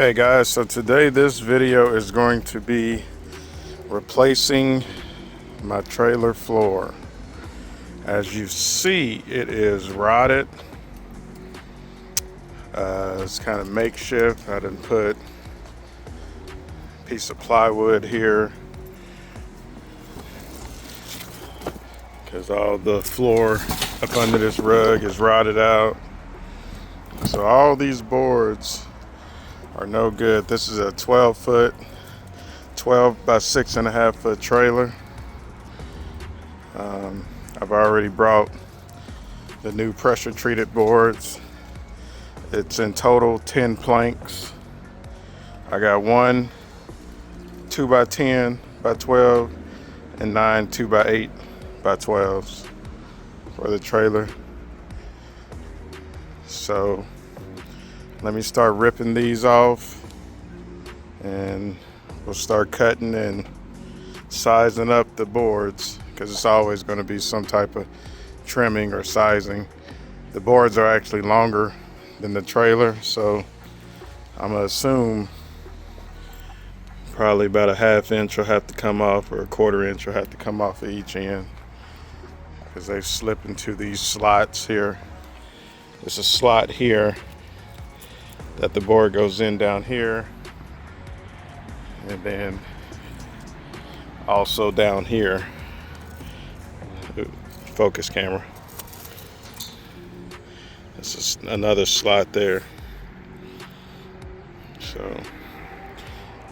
Okay guys, so today this video is going to be replacing my trailer floor. As you see, it is rotted. It's kind of makeshift. I done put a piece of plywood here because all the floor up under this rug is rotted out. So all these boards are no good. This is a 12 by 6.5 foot trailer. I've already brought the new pressure treated boards. It's in total 10 planks. I got one 2 by 10 by 12 and 9 2 by 8 by 12s for the trailer. So let me start ripping these off and we'll start cutting and sizing up the boards, because it's always going to be some type of trimming or sizing. The boards are actually longer than the trailer, so I'm gonna assume probably about a ½ inch will have to come off, or a ¼ inch will have to come off of each end, because they slip into these slots here. There's a slot here that the board goes in down here, and then also down here. Focus camera. This is another slot there. So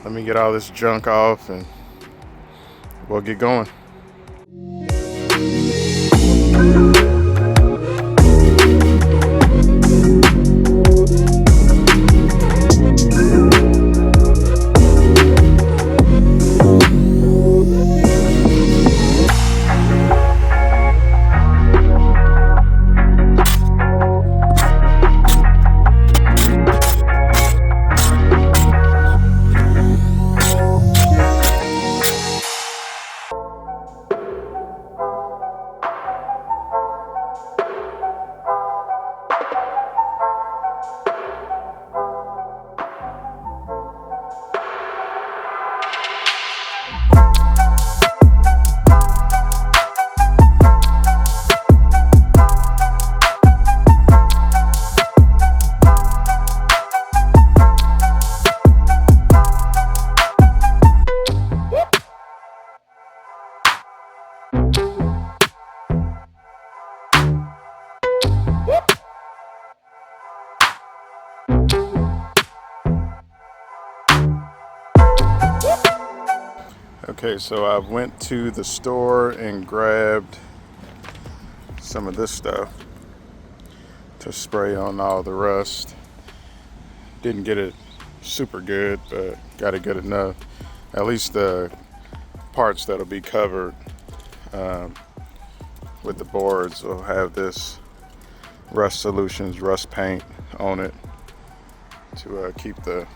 let me get all this junk off and we'll get going. Okay, so I went to the store and grabbed some of this stuff to spray on all the rust. Didn't get it super good, but got it good enough. At least the parts that'll be covered with the boards will have this Rust Solutions rust paint on it to keep the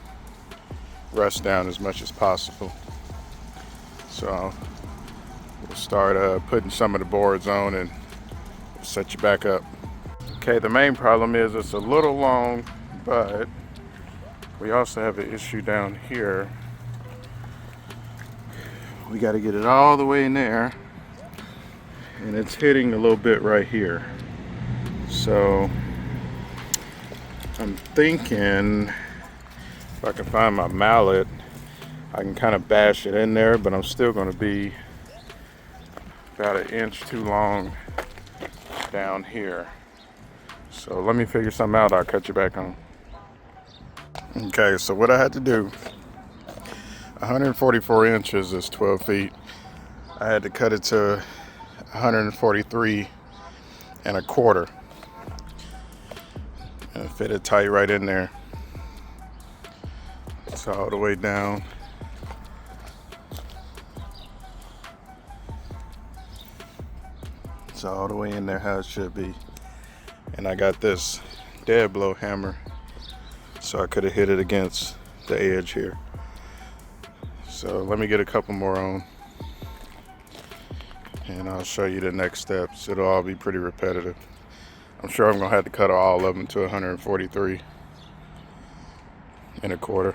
rust down as much as possible. So we'll start putting some of the boards on and set you back up. Okay, the main problem is it's a little long, but we also have an issue down here. We got to get it all the way in there, and it's hitting a little bit right here. So I'm thinking if I can find my mallet, I can kind of bash it in there, but I'm still going to be about 1 inch too long down here. So let me figure something out. I'll cut you back on. Okay, so what I had to do, 144 inches is 12 feet. I had to cut it to 143 1/4 and fit it tight right in there. It's all the way down. It's all the way in there how it should be. And I got this dead blow hammer, so I could have hit it against the edge here. So let me get a couple more on and I'll show you the next steps. It'll all be pretty repetitive. I'm sure I'm gonna have to cut all of them to 143. 1/4.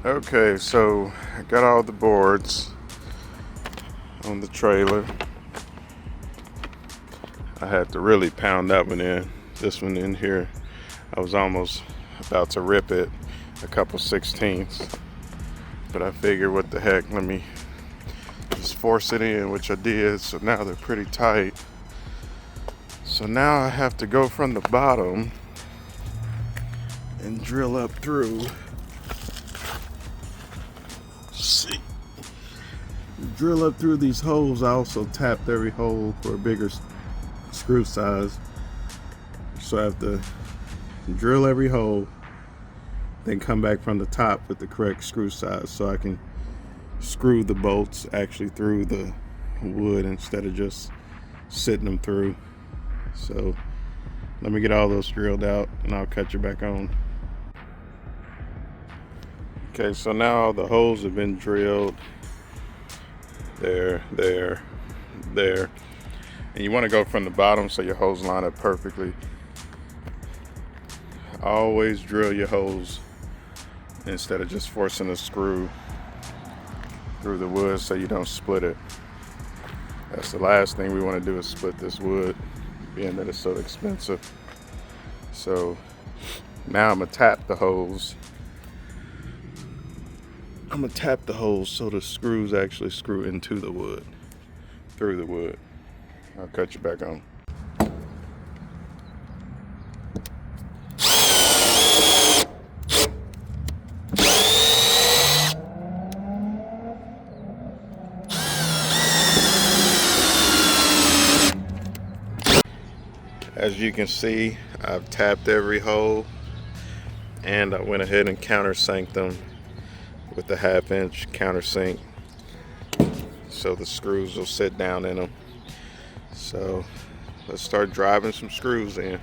Okay, so I got all the boards on the trailer. I had to really pound that one in. This one in here, I was almost about to rip it a couple 16ths, but I figured, what the heck, let me just force it in, which I did. So now they're pretty tight. So now I have to go from the bottom and drill up through. See, drill up through these holes. I also tapped every hole for a bigger screw size, so I have to drill every hole, then come back from the top with the correct screw size, so I can screw the bolts actually through the wood instead of just sitting them through. So let me get all those drilled out and I'll cut you back on. Okay, so now all the holes have been drilled. There. And you want to go from the bottom so your holes line up perfectly. Always drill your holes instead of just forcing a screw through the wood so you don't split it. That's the last thing we want to do, is split this wood, being that it's so expensive. So now I'm going to tap the holes. I'm gonna tap the holes so the screws actually screw into the wood, through the wood. I'll cut you back on. As you can see, I've tapped every hole, and I went ahead and countersanked them with the 1/2-inch countersink, so the screws will sit down in them. So let's start driving some screws in.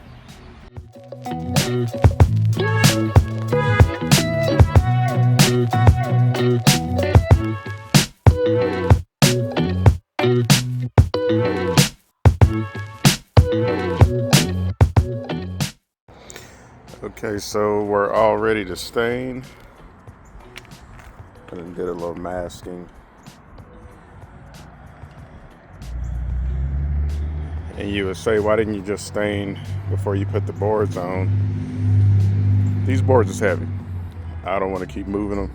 Okay, so we're all ready to stain. And did a little masking. And you would say, why didn't you just stain before you put the boards on? These boards is heavy. I don't want to keep moving them.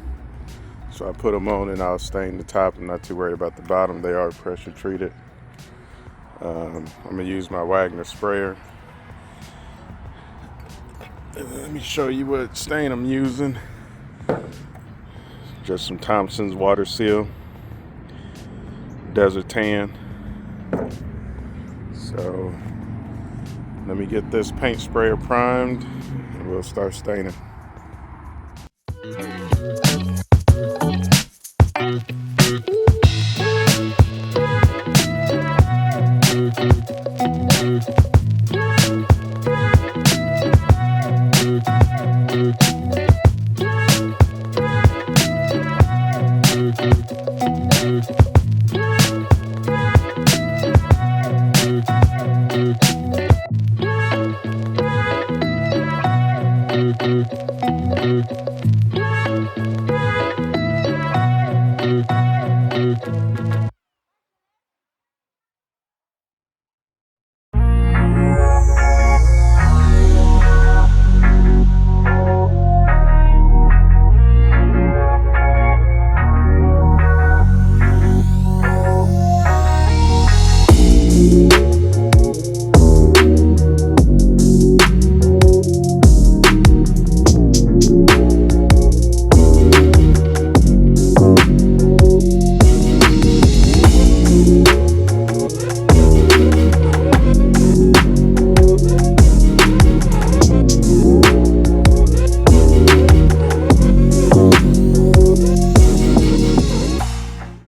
So I put them on and I'll stain the top. I'm not too worried about the bottom. They are pressure treated. I'm gonna use my Wagner sprayer. And let me show you what stain I'm using. Just some Thompson's Water Seal Desert Tan. So let me get this paint sprayer primed and we'll start staining.